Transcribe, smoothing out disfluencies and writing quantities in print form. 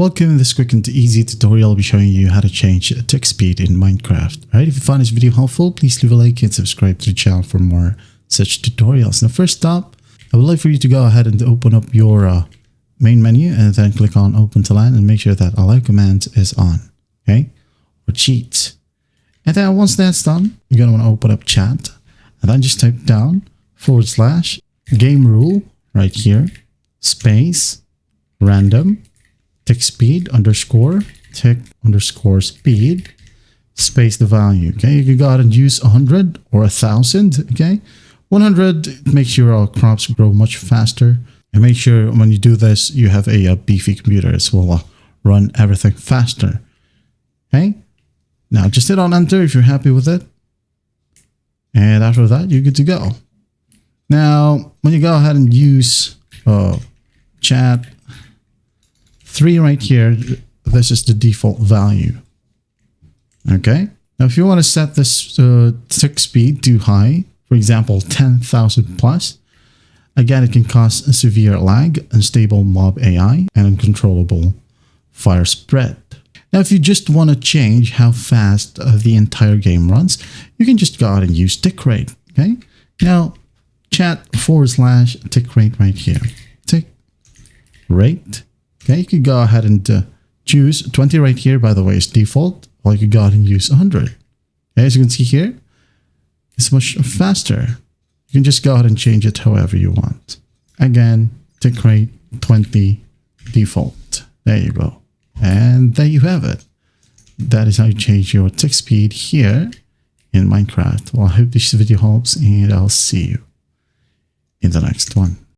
Welcome. In this quick and easy tutorial, I'll be showing you how to change tick speed in Minecraft. Alright, if you find this video helpful, please leave a like and subscribe to the channel for more such tutorials. Now, first up, I would like for you to go ahead and open up your main menu and then click on Open to LAN and make sure that Allow command is on. Okay, or cheat. And then once that's done, you're going to want to open up chat and then just type down / game rule right here, space, random, tick speed _ tick _ speed, space the value. Okay, you can go ahead and use 100 or 1000. Okay, 100 makes your crops grow much faster, and make sure when you do this you have a beefy computer. It will run everything faster. Okay, now just hit on enter if you're happy with it, and after that you're good to go. Now when you go ahead and use chat 3 right here, this is the default value. Okay, now if you want to set this tick speed too high, for example 10,000 plus, again it can cause a severe lag, unstable mob AI, and uncontrollable fire spread. Now if you just want to change how fast the entire game runs, you can just go ahead and use tick rate. Okay, now chat / tick rate right here, tick rate. Okay, you could go ahead and choose 20 right here, by the way, is default, or you could go ahead and use 100. Okay, as you can see here, it's much faster. You can just go ahead and change it however you want. Again, tick rate 20 default. There you go. And there you have it. That is how you change your tick speed here in Minecraft. Well, I hope this video helps, and I'll see you in the next one.